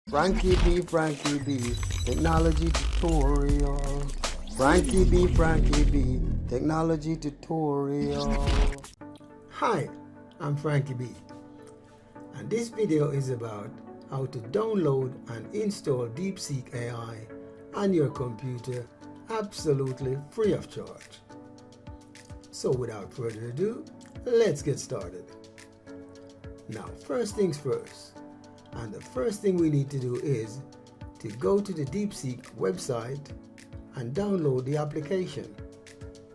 Frankey'B, technology tutorial. Frankey'B, technology tutorial. Hi, I'm Frankey'B, and this video is about how to download and install DeepSeek AI on your computer absolutely free of charge. So without further ado, let's get started. Now, first things first, and the first thing we need to do is to go to the DeepSeek website and download the application.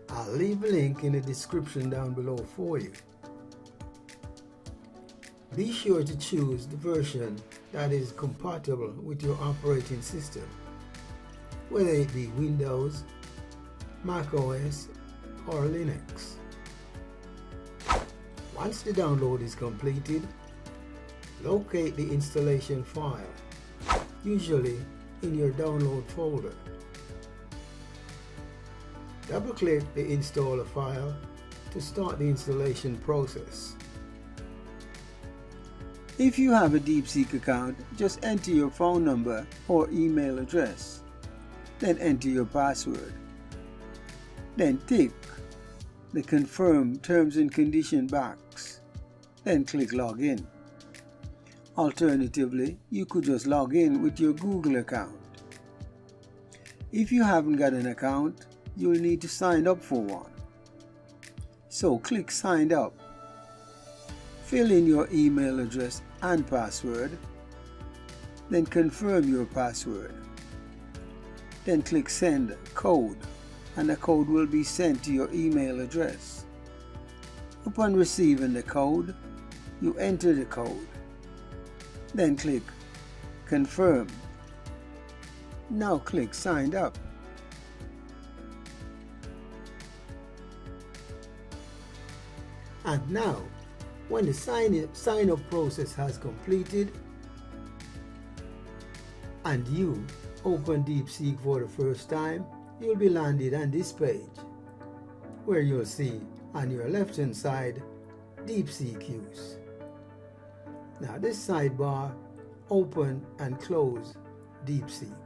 I'll leave a link in the description down below for you. Be sure to choose the version that is compatible with your operating system, whether it be Windows, Mac OS, or Linux. Once the download is completed, locate the installation file, usually in your download folder. Double-click the installer file to start the installation process. If you have a DeepSeek account, just enter your phone number or email address, then enter your password. Then tick the Confirm Terms and Condition box, then click Login. Alternatively, you could just log in with your Google account. If you haven't got an account, you'll need to sign up for one. So click Sign Up. Fill in your email address and password, then confirm your password. Then click Send Code, and the code will be sent to your email address. Upon receiving the code, you enter the code. Then click Confirm. Now click Signed Up. And now, when the sign up process has completed and you open DeepSeek for the first time, you'll be landed on this page where you'll see on your left hand side DeepSeek Use. Now this sidebar, open and close DeepSeek.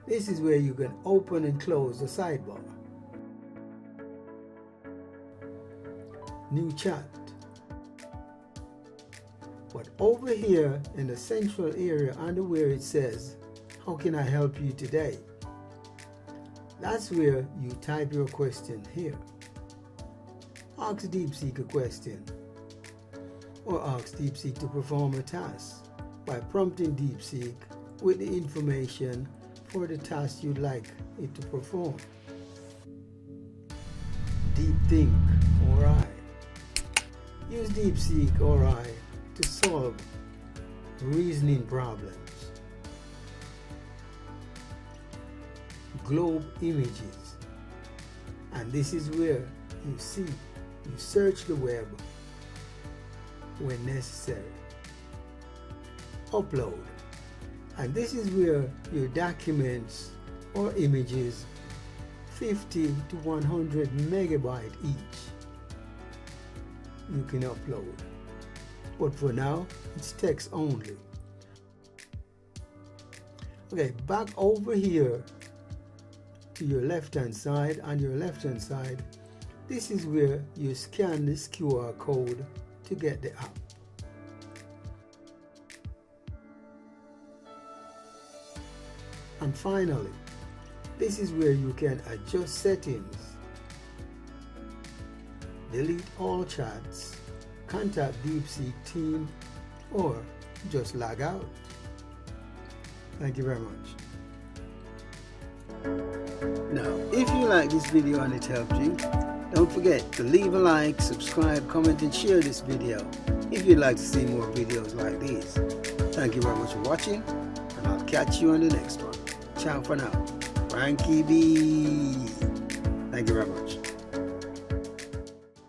This is where you can open and close the sidebar. New chat. But over here in the central area under where it says, how can I help you today? That's where you type your question here. Ask DeepSeek a question, or ask DeepSeek to perform a task by prompting DeepSeek with the information for the task you'd like it to perform. Deep Think or I. Use DeepSeek or I to solve reasoning problems. Globe images, and this is where you search the web when necessary. Upload, and this is where your documents or images 50 to 100 megabyte each you can upload, but for now it's text only. Okay, back over here to your left hand side. On your left hand side, this is where you scan this QR code to get the app. And finally, this is where you can adjust settings, delete all chats, contact DeepSeek team, or just log out. Thank you very much. Now, if you like this video and it helped you, don't forget to leave a like, subscribe, comment, and share this video if you'd like to see more videos like these. Thank you very much for watching, and I'll catch you on the next one. Ciao for now. Frankey'B. Thank you very much.